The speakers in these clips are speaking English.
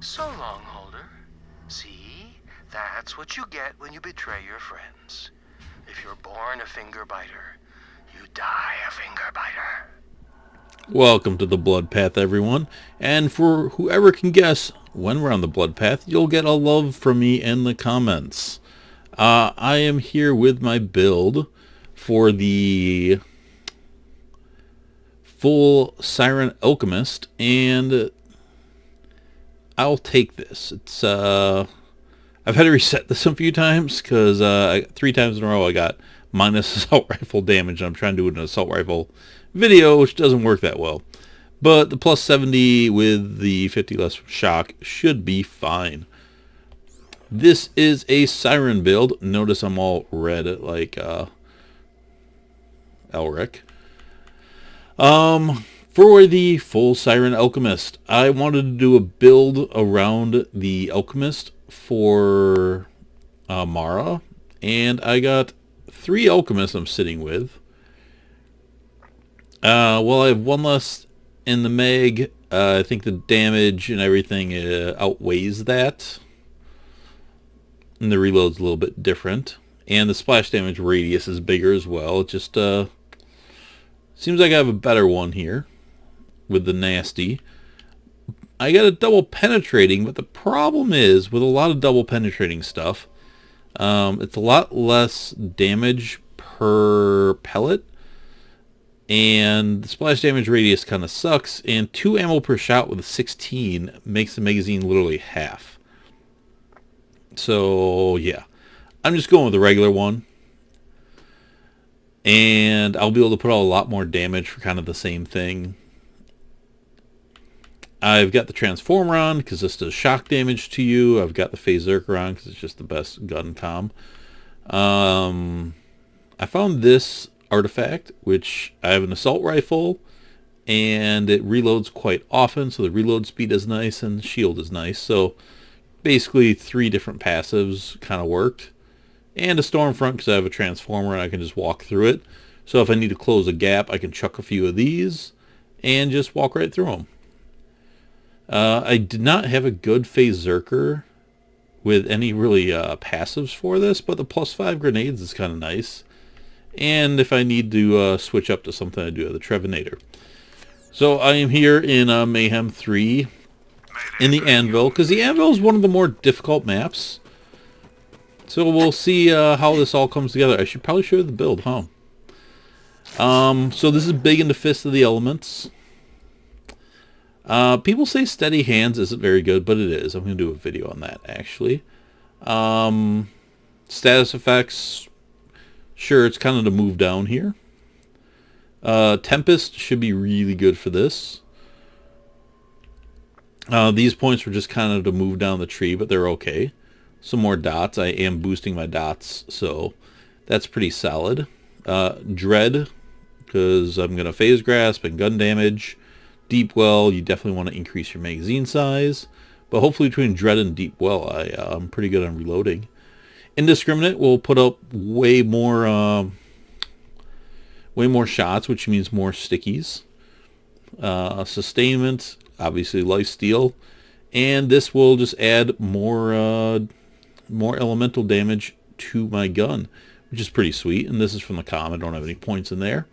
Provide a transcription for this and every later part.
So long, Holder. See? That's what you get when you betray your friends. If you're born a finger biter, you die a finger biter. Welcome to the Blood Path, everyone. And for whoever can guess when we're on the Blood Path, you'll get a love from me in the comments. I am here with my build for the full Siren Alchemist, and I'll take this. It's I've had to reset this a few times because 3 times in a row I got minus assault rifle damage. I'm trying to do an assault rifle video, which doesn't work that well. But the plus 70 with the 50 less shock should be fine. This is a Siren build. Notice I'm all red like Elric. For the full Siren Alchemist, I wanted to do a build around the Alchemist for Amara, and I got 3 Alchemists I'm sitting with. Well, I have 1 less in the Meg. I think the damage and everything outweighs that. And the reload's a little bit different. And the splash damage radius is bigger as well. It just seems like I have a better one here with the nasty. I got a double penetrating, but the problem is with a lot of double penetrating stuff, it's a lot less damage per pellet. And the splash damage radius kind of sucks, and 2 ammo per shot with a 16 makes the magazine literally half. So yeah, I'm just going with the regular one, and I'll be able to put out a lot more damage for kind of the same thing. I've got the Transformer on because this does shock damage to you. I've got the Phaserker on because it's just the best gun comm. I found this artifact, which I have an assault rifle, and it reloads quite often, so the reload speed is nice and the shield is nice. So basically 3 different passives kind of worked, and a Stormfront because I have a Transformer and I can just walk through it. So if I need to close a gap, I can chuck a few of these and just walk right through them. I did not have a good Phaserker with any really passives for this, but the plus 5 grenades is kind of nice. And if I need to switch up to something, I do have the Trevinator. So I am here in Mayhem 3 in the Anvil, because the Anvil is one of the more difficult maps. So we'll see how this all comes together. I should probably show you the build, huh? So this is big into Fist of the Elements. People say Steady Hands isn't very good, but it is. I'm going to do a video on that, actually. Status effects, sure, it's kind of the move down here. Tempest should be really good for this. These points were just kind of to move down the tree, but they're okay. Some more dots. I am boosting my dots, so that's pretty solid. Dread, because I'm going to Phase Grasp and gun damage. Deep Well, you definitely want to increase your magazine size. But hopefully between Dread and Deep Well, I'm pretty good on reloading. Indiscriminate will put up way more shots, which means more stickies. Sustainment, obviously lifesteal, and this will just add more elemental damage to my gun, which is pretty sweet. And this is from the comm. I don't have any points in there.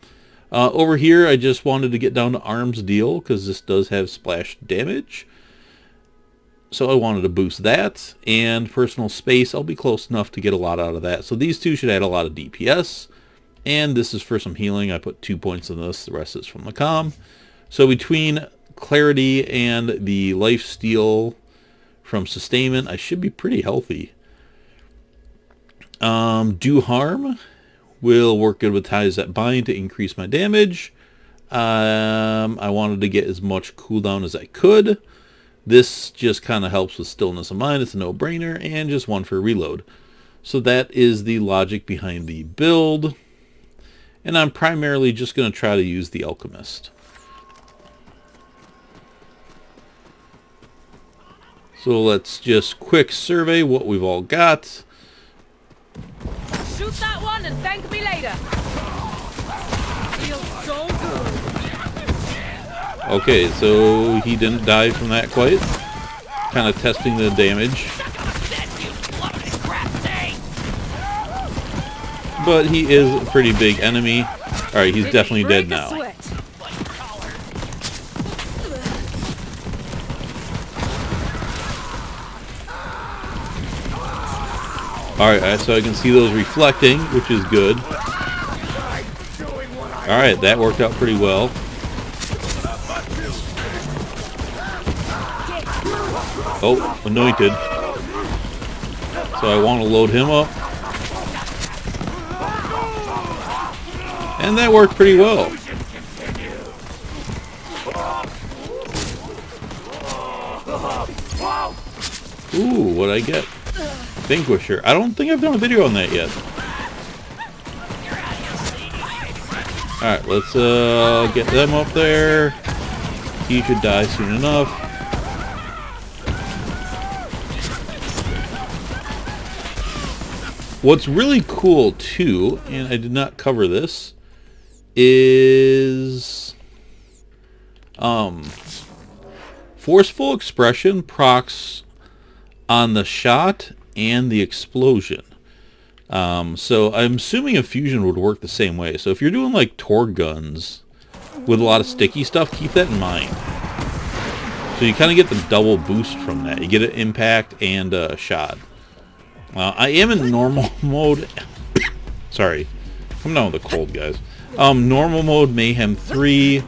Over here, I just wanted to get down to arms deal because this does have splash damage. So I wanted to boost that, and personal space, I'll be close enough to get a lot out of that. So these 2 should add a lot of DPS, and this is for some healing. I put 2 points in this, the rest is from the comm. So between clarity and the life steal from sustainment, I should be pretty healthy. Do harm will work good with ties that bind to increase my damage. I wanted to get as much cooldown as I could. This just kind of helps with stillness of mind. It's a no-brainer, and just 1 for reload. So that is the logic behind the build. And I'm primarily just going to try to use the Alchemist. So let's just quick survey what we've all got. Shoot that one and thank me later. Feels so good. Okay, so he didn't die from that quite. kind of testing the damage. But he is a pretty big enemy. Alright, he's definitely dead now. Alright, so I can see those reflecting, which is good. Alright, that worked out pretty well. Oh, anointed. So I want to load him up. And that worked pretty well. Ooh, what'd I get? Vanquisher. I don't think I've done a video on that yet. Alright, let's get them up there. He should die soon enough. What's really cool too, and I did not cover this, is forceful expression procs on the shot and the explosion. So I'm assuming a fusion would work the same way. So if you're doing like Torg guns with a lot of sticky stuff, keep that in mind. So you kind of get the double boost from that. You get an impact and a shot. I am in normal mode. Sorry. Come down with a cold, guys. Normal mode Mayhem 3.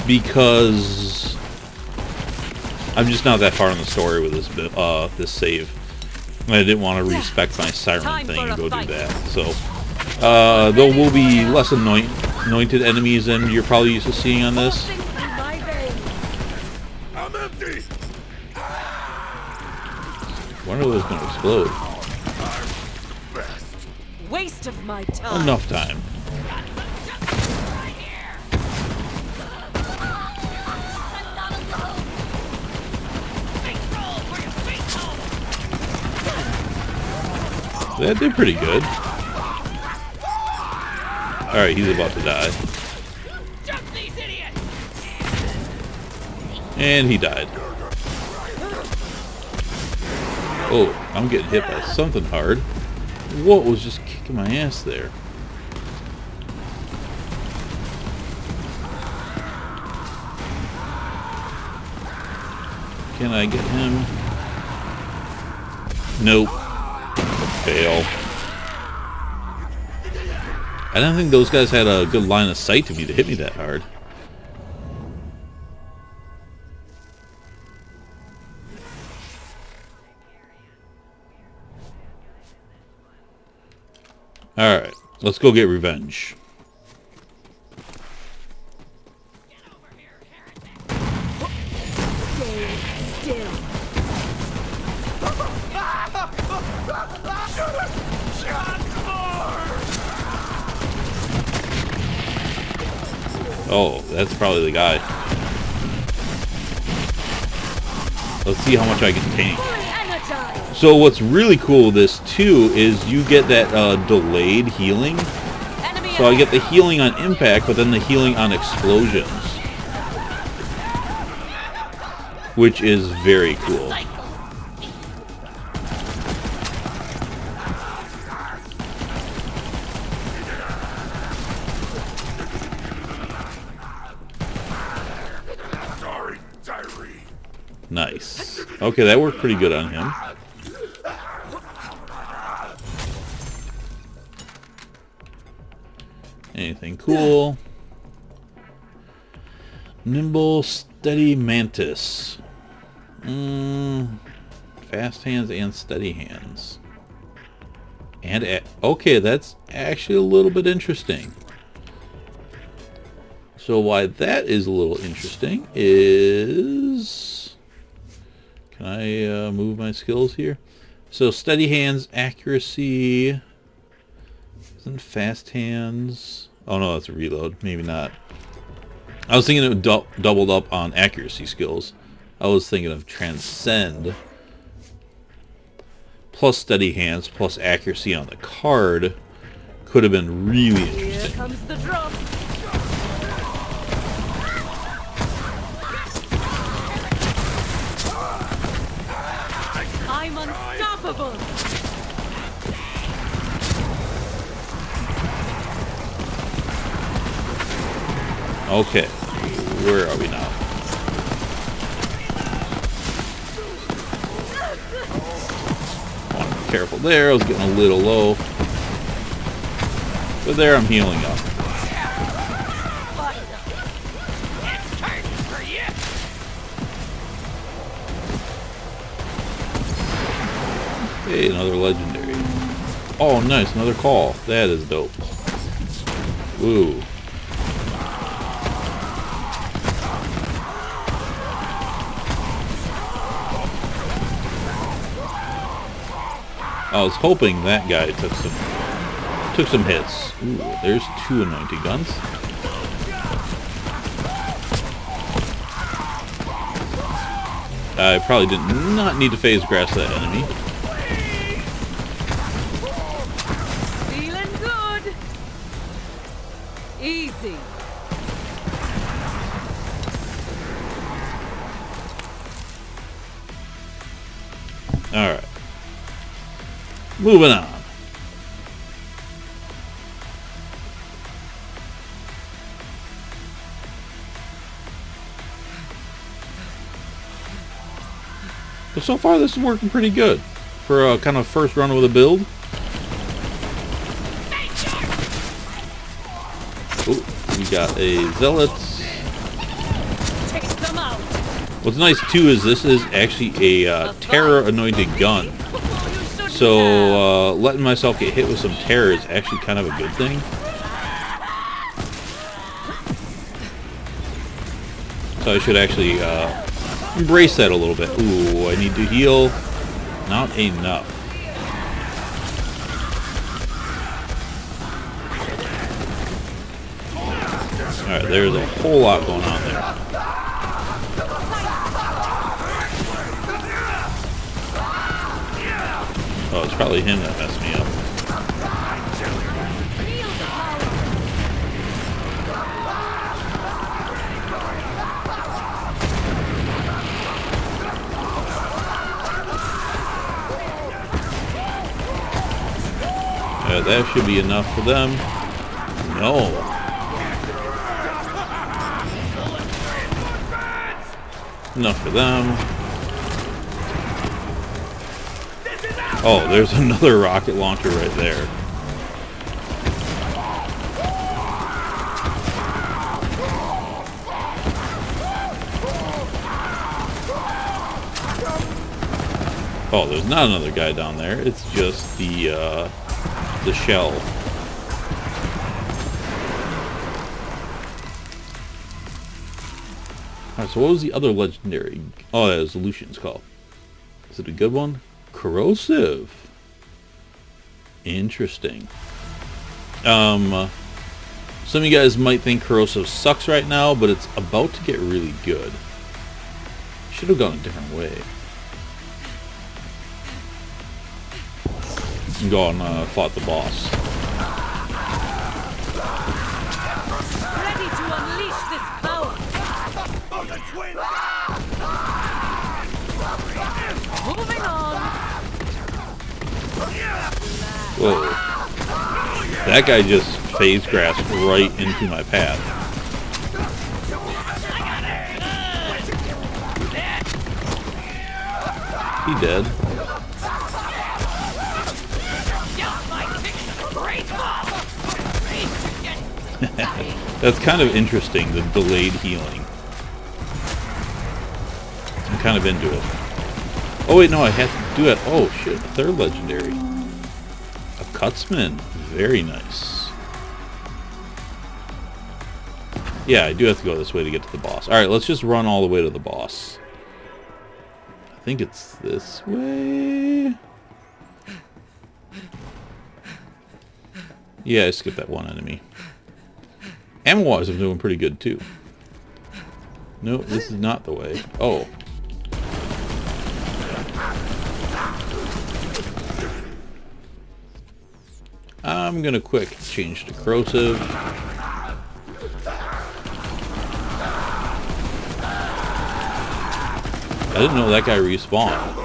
Because I'm just not that far in the story with this save. And I didn't want to respec my Siren thing and go do that. So, there will be less anointed enemies than you're probably used to seeing on this. I'm empty. When are those going to explode? Waste of my time. Enough time. That did pretty good. Alright, he's about to die. And he died. Oh, I'm getting hit by something hard. What was just kicking my ass there? Can I get him? Nope. Fail. I don't think those guys had a good line of sight to me to hit me that hard. Alright, let's go get revenge. Oh, that's probably the guy. Let's see how much I can tank. So what's really cool with this too is you get that delayed healing. So I get the healing on impact, but then the healing on explosions, which is very cool. Nice. Okay, that worked pretty good on him. Anything cool? Nimble, steady mantis. Fast hands and steady hands. And okay, that's actually a little bit interesting. So why that is a little interesting is... Can I move my skills here? So steady hands, accuracy... Isn't fast hands... Oh no, that's a reload. Maybe not. I was thinking it doubled up on accuracy skills. I was thinking of transcend. Plus steady hands, plus accuracy on the card. Could have been really interesting. Here comes the drum. Unstoppable! Okay, where are we now? Want to be careful there. I was getting a little low. But there, I'm healing up. Hey, another legendary. Oh, nice, another call. That is dope. Woo. I was hoping that guy took some hits. Ooh, there's 2 anointed guns. I probably did not need to phase grass that enemy. Feeling good. Easy. Alright. Moving on. But so far this is working pretty good for a kind of first run with a build. Oh, we got a zealot. Take them out. What's nice too is this is actually a terror anointed gun. So letting myself get hit with some terror is actually kind of a good thing. So I should actually embrace that a little bit. Ooh, I need to heal. Not enough. Alright, there's a whole lot going on there. Oh, it's probably him that messed me up. That should be enough for them. No. Enough for them. Oh, there's another rocket launcher right there. Oh, there's not another guy down there. It's just the shell. Alright, so what was the other legendary? Oh, that was Lucian's call. Is it a good one? Corrosive. Interesting. Some of you guys might think corrosive sucks right now, but it's about to get really good. Should have gone a different way. And gone fought the boss. Ready to unleash this power. Moving on. Whoa. That guy just phase grassed right into my path. He dead. That's kind of interesting, the delayed healing. I'm kind of into it. Oh wait, no, I have to do it. Oh shit, a third legendary. A Cutsman. Very nice. Yeah, I do have to go this way to get to the boss. Alright, let's just run all the way to the boss. I think it's this way. Yeah, I skipped that one enemy. Amara is doing pretty good too. No, this is not the way. Oh. I'm gonna quick change to corrosive. I didn't know that guy respawned.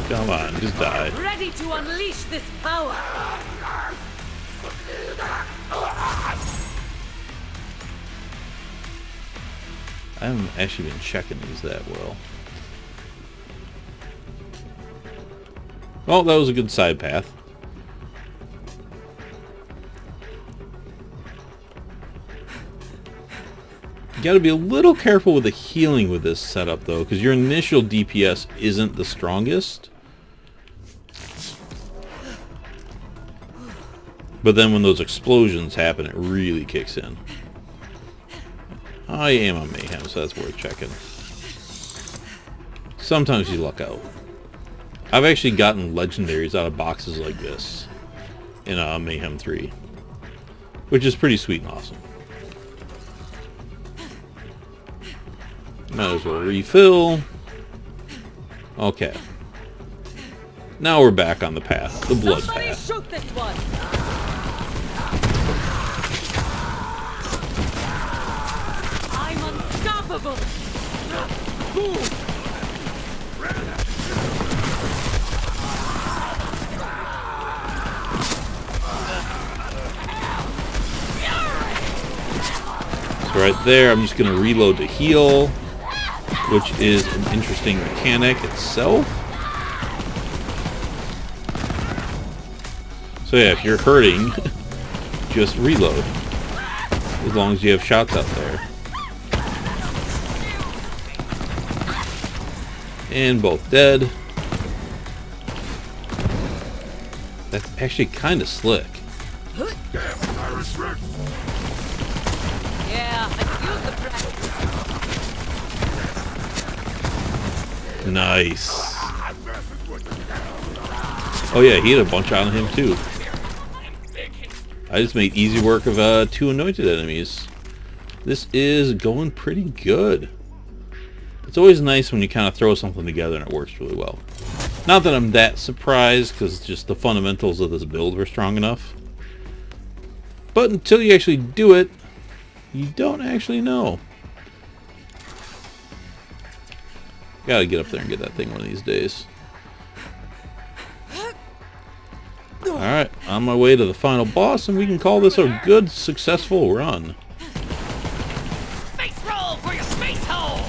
Come on, just die. Ready to unleash this power. I haven't actually been checking these that well. Well, that was a good side path. You gotta be a little careful with the healing with this setup though, because your initial DPS isn't the strongest. But then when those explosions happen, it really kicks in. I am on Mayhem, so that's worth checking. Sometimes you luck out. I've actually gotten legendaries out of boxes like this in Mayhem 3, which is pretty sweet and awesome. Might as well refill. Okay. Now we're back on the path, the blood Somebody path. shoot this one. I'm unstoppable. Move. So right there, I'm just going to reload to heal, which is an interesting mechanic itself. So yeah, if you're hurting, just reload. As long as you have shots out there. And both dead. That's actually kind of slick. Yeah, I could use the practice. Nice. Oh yeah, he had a bunch on him too. I just made easy work of 2 anointed enemies. This is going pretty good. It's always nice when you kind of throw something together and it works really well. Not that I'm that surprised, because just the fundamentals of this build were strong enough. But until you actually do it, you don't actually know. Gotta get up there and get that thing one of these days. Alright, on my way to the final boss, and we can call this a good, successful run. Face roll for your face hole.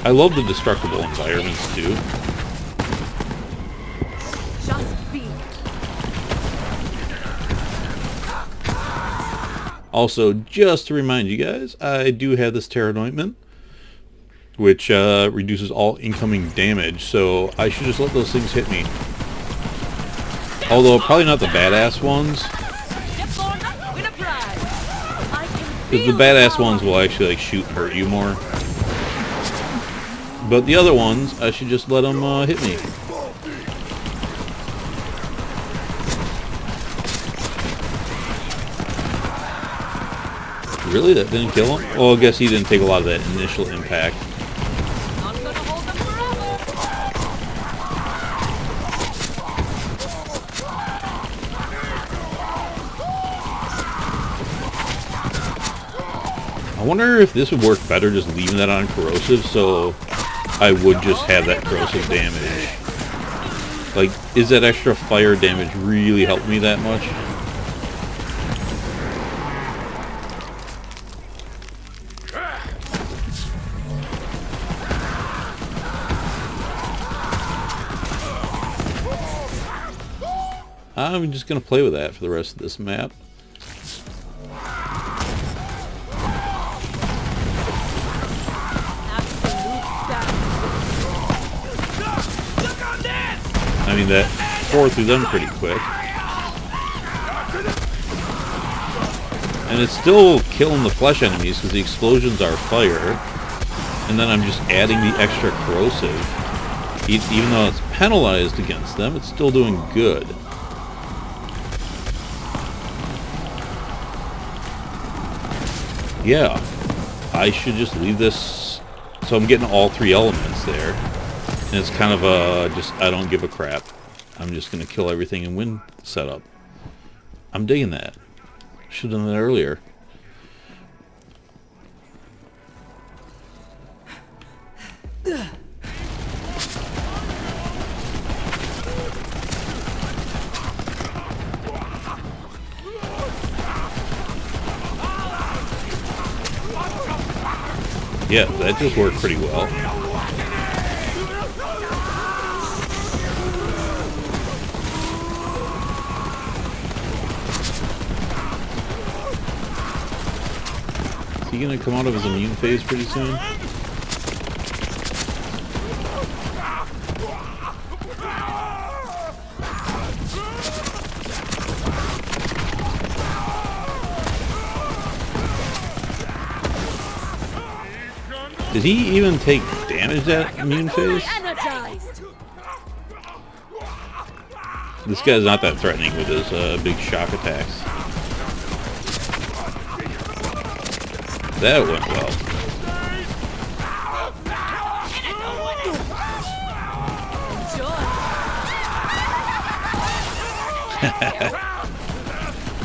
I love the destructible environments too. Just be. Also, just to remind you guys, I do have this Terror Anointment, which reduces all incoming damage, so I should just let those things hit me. Although, probably not the badass ones, because the badass ones will actually like shoot and hurt you more. But the other ones, I should just let them hit me. Really? That didn't kill him? Well, I guess he didn't take a lot of that initial impact. Not gonna hold them forever. I wonder if this would work better just leaving that on corrosive, so I would just have that corrosive damage. Like, is that extra fire damage really help me that much? I'm just going to play with that for the rest of this map. I mean, that tore through them pretty quick. And it's still killing the flesh enemies because the explosions are fire. And then I'm just adding the extra corrosive. Even though it's penalized against them, it's still doing good. Yeah, I should just leave this. So I'm getting all 3 elements there. And it's kind of a just, I don't give a crap. I'm just going to kill everything and win setup. I'm digging that. Should have done that earlier. Yeah, that just worked pretty well. Is he gonna come out of his immune phase pretty soon? Did he even take damage that immune phase? This guy's not that threatening with his big shock attacks. That went well.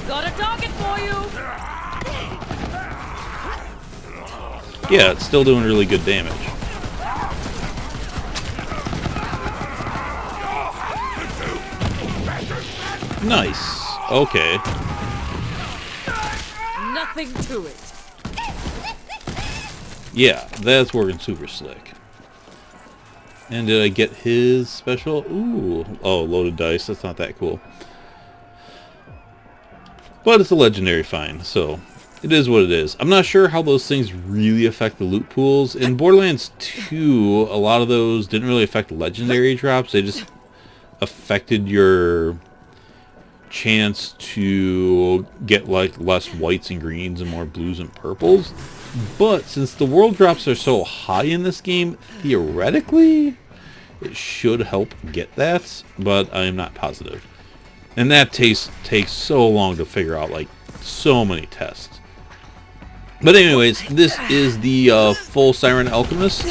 Got a target for you. Yeah, it's still doing really good damage. Nice. Okay. Nothing to it. Yeah, that's working super slick. And did I get his special? Ooh. Oh, loaded dice. That's not that cool. But it's a legendary find, so it is what it is. I'm not sure how those things really affect the loot pools. In Borderlands 2, a lot of those didn't really affect legendary drops. They just affected your chance to get like less whites and greens and more blues and purples. But since the world drops are so high in this game, theoretically it should help get that, but I am not positive. And that takes so long to figure out, like so many tests. But anyways, this is the full Siren Alchemist.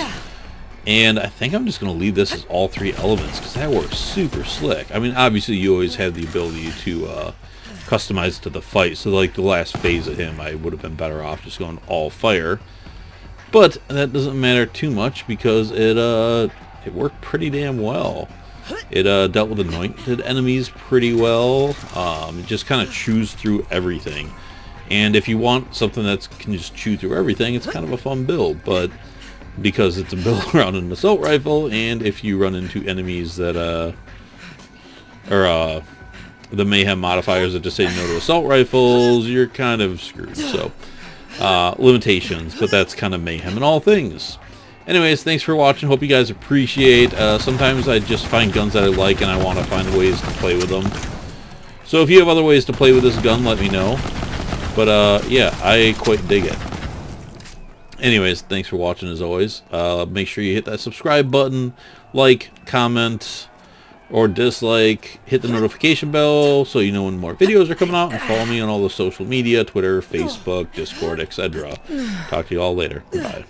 And I think I'm just going to leave this as all three elements because that works super slick. I mean, obviously you always have the ability to customize it to the fight. So like the last phase of him, I would have been better off just going all fire. But that doesn't matter too much because it worked pretty damn well. It dealt with anointed enemies pretty well. It just kind of chews through everything. And if you want something that can just chew through everything, it's kind of a fun build. But because it's a build around an assault rifle, and if you run into enemies that the mayhem modifiers that just say no to assault rifles, you're kind of screwed. So limitations, but that's kind of mayhem in all things. Anyways, thanks for watching. Hope you guys appreciate. Sometimes I just find guns that I like and I want to find ways to play with them. So if you have other ways to play with this gun, let me know. But yeah, I quite dig it. Anyways, thanks for watching as always. Make sure you hit that subscribe button, like, comment, or dislike. Hit the notification bell so you know when more videos are coming out. And follow me on all the social media, Twitter, Facebook, Discord, etc. Talk to you all later. Bye.